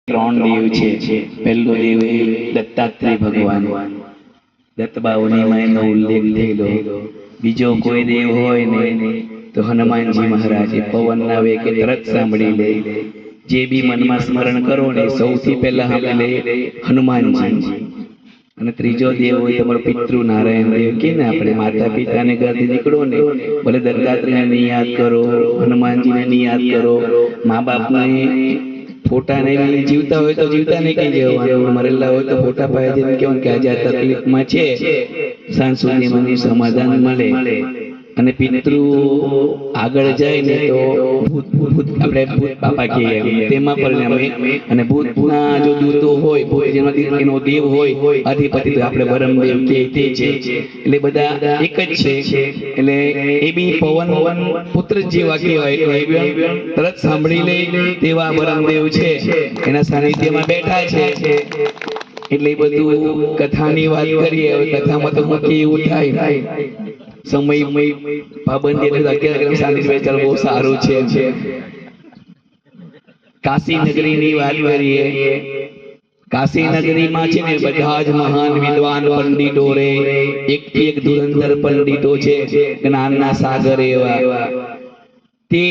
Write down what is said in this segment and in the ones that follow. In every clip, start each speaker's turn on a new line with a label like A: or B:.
A: ત્રણ દેવ છે। પહેલો દેવ એ દત્તાત્રેય ભગવાન, દત્તબાઓની એનો ઉલ્લેખ થયેલો। બીજો કોઈ દેવ હોય ને તો હનુમાનજી મહારાજ પવનના વેગે તરત સાંભળી લે। જે બી મનમાં સ્મરણ કરો ને સૌથી પહેલા સાંભળી લે હનુમાનજી। અને ત્રીજો દેવ હોય તમારો પિતૃ નારાયણ દેવ કે ને આપણે માતા પિતાને ઘરથી નીકળો ને ભલે દત્તાત્રેયને યાદ કરો, હનુમાનજીને યાદ કરો, મા બાપને ફોટા ને જીવતા હોય તો જીવતા ને કઈ જવાનું, મરેલા હોય તો ફોટા પાય જઈને કેવું કે આજે આ તકલીફમાં છે, સાંજ સુધી મને સમાધાન મળે। અને પિતૃ આગળ જાય ને તો ભૂત આપણે ભૂત બાપા કહીએ તેમાં પરિણમે। અને ભૂતના જો દૂતો હોય, ભૂત જેનો દેવ હોય અધિપતિ તો આપણે બ્રહ્મદેવ કે તે છે, એટલે બધા એક જ છે। એટલે એ બી પવન પુત્ર જેવા કહેવાય, તરત સાંભળી લે તેવા બ્રહ્મદેવ છે, એના સાનિધ્યમાં બેઠા છે। એટલે બધું કથાની વાત કરીએ, કથામાં તો મુખ્ય એવું થાય સમય પાબંદી એટલે બહુ સારું છે। કાશી નગરીની વાત કરીએ। કાશી નગરીમાં છે ને બધા જ મહાન વિદ્વાન પંડિતો રે, એકથી એક ધુરંધર પંડિતો છે, જ્ઞાનના સાગર એવા। તે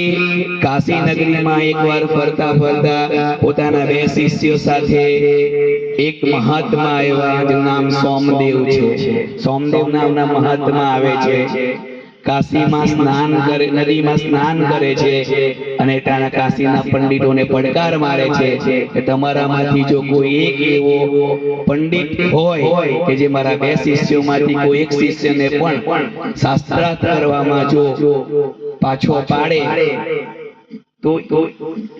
A: કાશી નગરીમાં એકવાર ફરતા ફરતા પોતાના બે શિષ્યો સાથે એક મહાત્મા આવ્યા જેનું નામ સોમદેવ છે। સોમદેવ નામના મહાત્મા આવે છે, કાશીમાં સ્નાન કરે, નદીમાં સ્નાન કરે છે અને ત્યાંના કાશીના પંડિતોને પડકાર મારે છે કે તમારામાંથી જો કોઈ એક એવો પંડિત હોય કે જે મારા બે શિષ્યોમાંથી કોઈ એક શિષ્યને પણ શાસ્ત્રાર્થ કરવામાં જો પાછો પાડે તો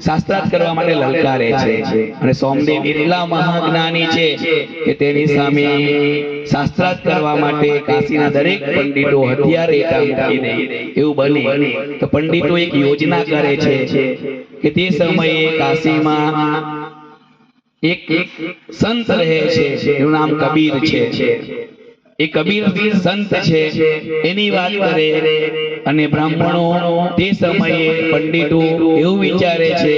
A: શાસ્ત્રાર્થ કરવા માટે લલકારે છે। અને સોમદેવ એટલા મહાજ્ઞાની છે કે તેની સામે શાસ્ત્રાર્થ કરવા માટે કાશીના દરેક પંડિતો હથિયાર એટા મૂકી દે એવું બને તો પંડિતો એક યોજના કરે છે કે તે સમયે કાશીમાં એક સંત રહે છે, એનું નામ કબીર છે। એ કબીર સંત છે એની વાત કરે અને બ્રાહ્મણો તે સમયે પંડિતો એવું વિચારે છે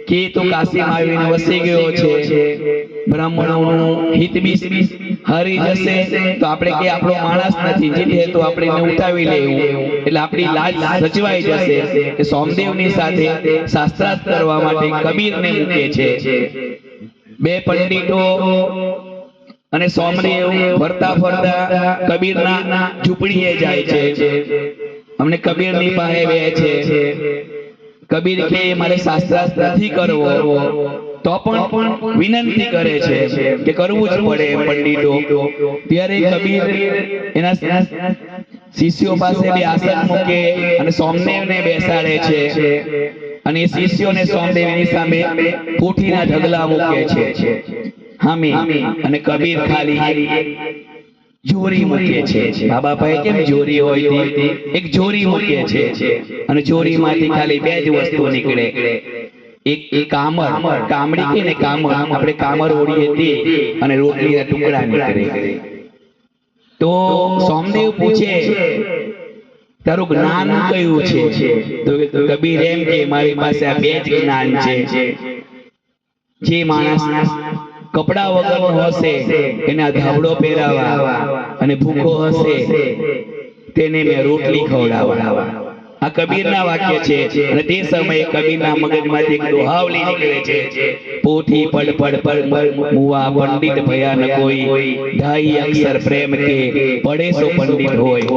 A: કે તો કાશીમાં આવીને વસી ગયો છે, બ્રાહ્મણોનું હિત બી હારી જશે તો આપણે કે આપણો માણસ નથી, જીતે તો આપણે એને ઉઠાવી લેવું, એટલે આપણી લાજ સચવાઈ જશે। કે સોમદેવની સાથે શાસ્ત્રાર્થ કરવા માટે કબીરને મૂકે છે। બે પંડિતો અને સોમદેવ ફરતા ફરતા કબીરના ઝૂંપડીએ જાય છે। અમને કબીરની પાસે બે છે। કબીર કે મારે શાસ્ત્રાર્થ નથી કરવો તો પણ વિનંતી કરે છે કે કરવું જ પડે પંડિતો। ત્યારે કબીર એના શિષ્યો પાસે બે આસન મૂકે અને સોમદેવને બેસાડે છે અને એ શિષ્યોને સોમદેવ એની સામે કોઠીના ઢગલા મૂકે છે હામે, અને કબીર ખાલી જોરી મૂકે છે। બાબા પાસે કેમ જોરી હોય તે એક જોરી મૂકે છે અને જોરીમાંથી ખાલી બે જ વસ્તુ નીકળે, એક કામર, કામડી કે ને કામર, આપણે કામર ઓળીએ તે, અને રોટલીના ટુકડા નીકળે। તો સોમદેવ પૂછે તારું જ્ઞાન કયું છે? તો કબીર એમ કે મારી પાસે આ બે જ જ્ઞાન છે। જે માણસ કપડા વગરનો હશે એને ધાબળો પહેરાવા, અને ભૂખો હશે તેને મેં રોટલી ખવડાવવા। આ કબીરના વાક્ય છે। અને તે સમયે કબીરના મગજમાંથી એક દોહાવલી નીકળે છે, પોથી પડ પડ પડ મુવા પંડિત ભયા ન કોઈ, ઢાઈ અક્ષર પ્રેમ કે પડે સો પંડિત હોય।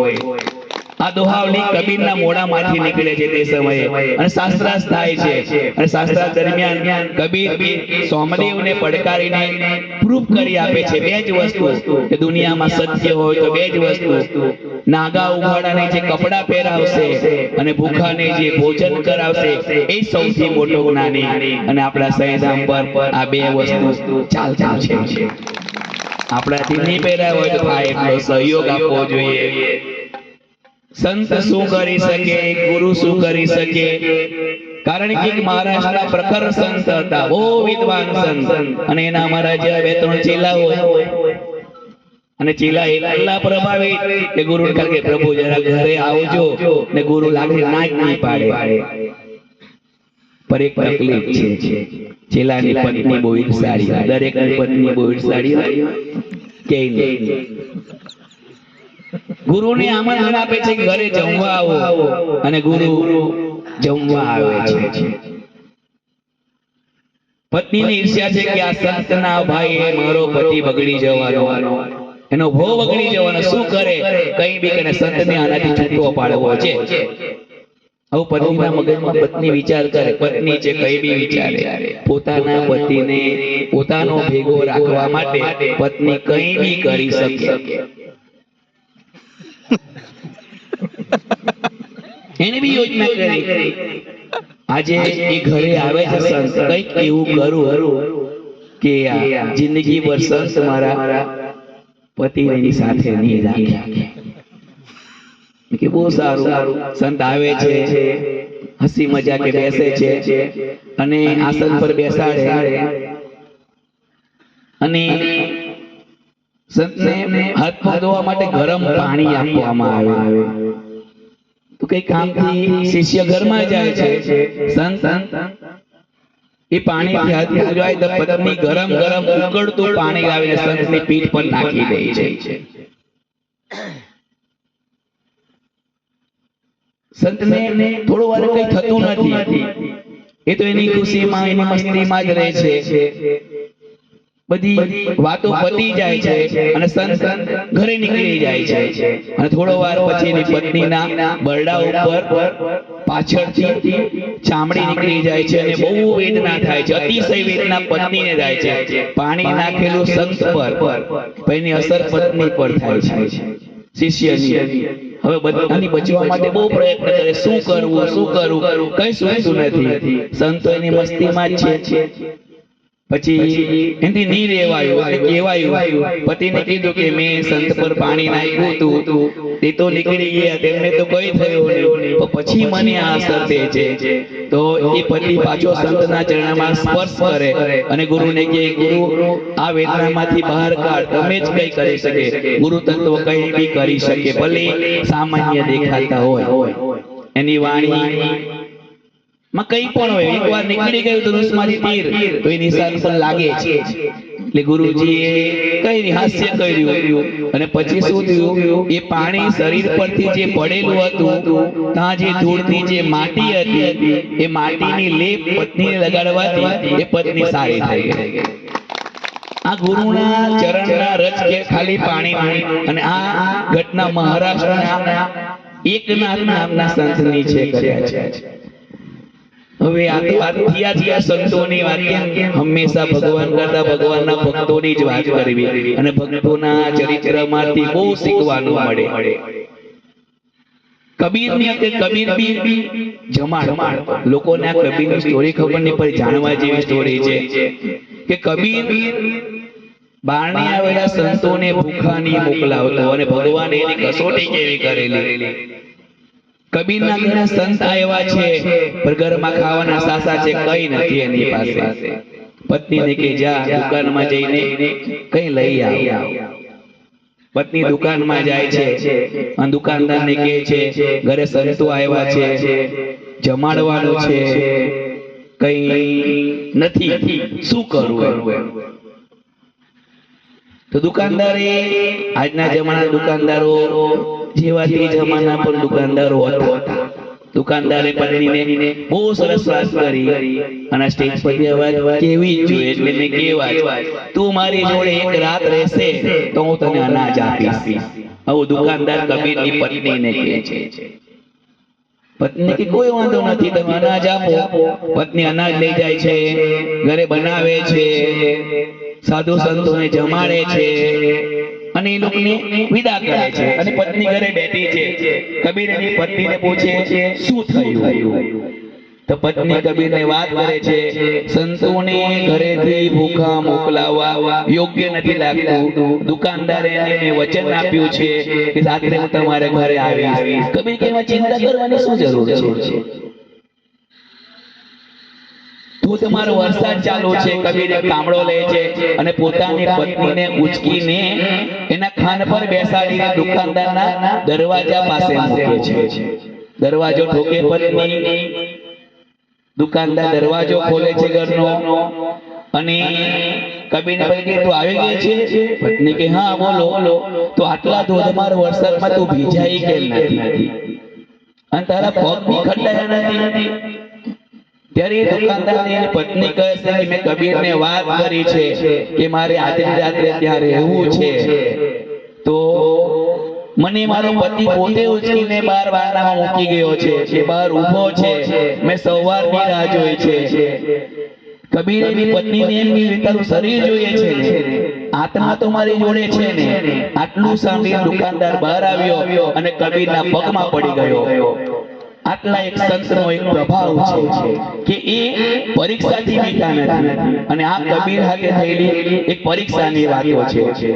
A: આ દોહાવલી કબીરના મોઢામાંથી નીકળે છે તે સમયે, અને શાસ્ત્રાર્થ થાય છે। અને શાસ્ત્રાર્થ દરમિયાન કબીર સોમદેવને પડકારીને પ્રૂફ કરી આપે છે બે જ વસ્તુ કે દુનિયામાં સત્ય હોય તો બે જ વસ્તુ, નાગા ઉઘાડાને જે કપડા પહેરાવશે અને ભૂખાને જે ભોજન કરાવશે એ સૌથી મોટો જ્ઞાની। અને આપણા સૈદામ પર આ બે વસ્તુ ચાલતા છે। આપણાથી નહીં પહેરાવ હોય તો થાય એટલો સહયોગ આપવો જોઈએ। સંત શું કરી શકે, ગુરુ શું કરી શકે? કારણ કે મહારાષ્ટ્રના પ્રખર સંત હતા, બહુ વિદ્વાન સંત, અને એના અમારા જેવા બે ત્રણ ચેલા હોય, અને ચેલા એટલા પ્રભાવિત કે ગુરુ કે પ્રભુ જરા ઘરે આવજો, ને ગુરુ લાગે ના જ નહીં પાડે। પર એક તકલીફ છે, ચેલાની પત્ની બહુ ઈર્ષાળી હોય, દરેકની પત્ની બહુ ઈર્ષાળી હોય કે નહીં. ગુરુને આમંત્રણ આપે છે કે ઘરે જમવા આવો, અને ગુરુ જમવા આવે છે. પત્નીની ઈર્ષ્યા છે કે આ સંતના ભાઈએ મારો પતિ બગડી જવાનો, એનો ભો બગડી જવાનો, શું કરે કઈ બી કરીને સંતને આનાથી છૂટો પાડવો છે. હવે પત્નીના મગજમાં પત્ની વિચાર કરે, પત્ની છે કઈ બી વિચારે, પોતાના પતિને પોતાનો ભેગો રાખવા માટે પત્ની કઈ બી કરી શકે. એને બી યોજના કરી. આજે એ ઘરે આવે છે સંત, કઈક એવું કરું કે જિંદગી ભર સંત મારા પતિની સાથે નહીં રાખે. કે બહુ સારું, સંત આવે છે, હસી મજાકે બેસે છે, અને આસન પર બેસાડે, અને સંતને હાથ પગ ધોવા માટે ગરમ પાણી આપવામાં આવે. તો કઈ કામથી શિષ્ય ઘરમાં જાય છે, સંત એ પાણીથી હાથ પગ ધોવાય તો પત્ની ગરમ ગરમ ઉકળતું પાણી લાવીને સંતની પીઠ પર નાખી દે છે. સંતને થોડો વાર કઈ થતું નથી, એ તો એની ખુશીમાં એની મસ્તીમાં જ રહે છે. બધી વાતો પતી જાય છે અને સંત ઘરે નીકળી જાય છે. અને થોડો વાર પછી એની પત્નીના બરડા ઉપર પાછળથી ચામડી નીકળી જાય છે અને બહુ વેદના થાય છે, અતિશય વેદના પત્નીને થાય છે. પાણી નાખેલું સંત પર, એની અસર પત્ની પર થાય છે, શિષ્યની. હવે બધાની બચવા માટે બહુ પ્રયત્ન કરે, શું કરવું કઈ સુધતું નથી. સંતો એની મસ્તીમાં જ છે. પછી એથી નહીં રહેવાયું, કહેવાયું, પતિને કીધું કે મેં સંત પર પાણી નાખ્યું હતું, તે તો નીકળી ગયા, તેમને તો કઈ થયું નહીં, પછી મને આ અસર થાય છે. તો એ પતિ પાછો સંતના ચરણમાં સ્પર્શ કરે અને ગુરુને કહે, ગુરુ આ વેદનામાંથી બહાર કાઢ, તમે જ કઈ કરી શકે. ગુરુ તત્વ કઈ બી કરી શકે, ભલે સામાન્ય દેખાતા હોય. એની વાણી માં કઈ પણ હોય, એકવાર નીકળી ગયું તો ધનુષમાંથી તીર, તો એ નિશાન પર લાગે છે. એટલે ગુરુજીએ કઈ હાસ્ય કર્યું, અને પછી શું થયું, એ પાણી શરીર પરથી જે પડેલું હતું, ત્યાં જે ધૂળની જે માટી હતી, એ માટીની લેપ પત્નીને લગાડવાથી એ પત્ની સારી થઈ ગઈ. આ ગુરુના ચરણના રચ કે ખાલી પાણી. અને આ ઘટના મહારાષ્ટ્રના એકનાથ નામના સંતની છે, કર્યા છે. હવે આ તો વાત થયા સંતોની વાત, હંમેશા ભગવાન કરતા ભગવાનના ભક્તોની જ વાત કરવી, અને ભક્તોના ચરિત્રમાંથી બહુ શીખવાનું મળે. કબીરની અંદર કબીર બી જમાડ, લોકોને આ કબીરની સ્ટોરી ખબર નહીં, પણ જાણવા જેવી સ્ટોરી છે કે કબીર બારણે આવેલા સંતોને ભૂખા નહીં મોકલાવતો, અને ભગવાને એની કસોટી કેવી કરેલી. કબીરના ઘરે સંત આવ્યા છે, પણ ઘરમાં ખાવાના સાસા છે કઈ નથી એની પાસે. પત્નીને કે જા દુકાનમાં જઈને કઈ લઈ આવ. પત્ની દુકાનમાં જાય છે, અને દુકાનદારને કહે છે ઘરે સંતો આવ્યા છે, જમાડવાનું છે, કઈ નથી, શું કરવું. તો દુકાનદારે, આજના જમાના દુકાનદારો જેવા તે જમાના પર દુકાનદારો હતા. દુકાનદારે પત્નીને બહુ સરસ વાત કરી, અને સ્ટેજ પરથી અવાજ કેવી જોઈએ, એટલે મેં કેવા, તું મારી જોડે એક રાત રહેશે તો હું તને અનાજ આપીશ. આવું દુકાનદાર કબીરની પત્નીને કહે છે. પત્ની કે કોઈ વાંધો નથી, તમે અનાજ આપો. પત્ની અનાજ લઈ જાય છે, ઘરે બનાવે છે, સાધુ સંતોને જમાડે છે, અને એ લોકોને વિદા કરે છે. અને પત્ની ઘરે બેઠી છે. કબીર એની પત્નીને પૂછે શું થયું, તો પત્ની કબીરને વાત કરે છે, સંતોને ઘરેથી ભૂખા મોકલાવવા યોગ્ય નથી લાગતું. દુકાનદારે એને વચન આપ્યું છે કે રાત્રે હું તમારે ઘરે આવીશ. કબીર કે એમાં ચિંતા કરવાની શું જરૂર છે, તો તમારો વરસાદ ચાલુ છે. કબીર એક કામળો લે છે અને પોતાની પત્નીને ઉચકીને એના ખાન પર બેસાડીને દુકાનદારના દરવાજા પાસે મૂકે છે. દરવાજો ઠોકે પત્ની, દુકાનદાર દરવાજો ખોલે છે ઘરનો અને કબીરને ભાઈ કે તું આવી ગઈ છે? પત્ની કે હા બોલો. તો આટલા ધોધમાર વરસાદમાં તું ભીજાઈ કેમ નથી અને તારા પગ બી ખંડાયા નથી? ત્યારે એ દુકાનદારની એની પત્ની કહે છે કે મેં કબીરને વાત કરી છે કે મારે આજે રાત્રે ત્યાં રહેવું છે, તો મને મારો પતિ પોતે ઉચકીને બહાર વારણામાં મૂકી ગયો છે, એ બહાર ઊભો છે, મેં સવારની રાહ જોઈ છે. કબીર એની પત્નીને એમ કીધું તારું શરીર જોઈએ છે ને, આત્મા તો મારી જોડે છે ને. આટલું સાંભળીને દુકાનદાર બહાર આવ્યો અને કબીરના પગમાં પડી ગયો. આટલા એક સંતનો એક પ્રભાવ છે કે એ પરીક્ષાથી બીતા નથી અને આ કબીર હાથે થયેલી એક પરીક્ષાની વાતો છે.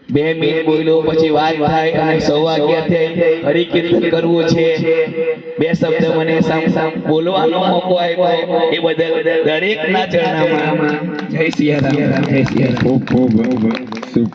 A: 2 મિનિટ બોલ્યો પછી વાત થાય અને 11:15 થઈ હરિકીર્તન કરવું છે. 2 શબ્દ મને બોલવાનો મોકો આપ્યો એ બદલ દરેકના ચરણોમાં જય સિયારામ, જય સિયારામ.
B: ખૂબ ખૂબ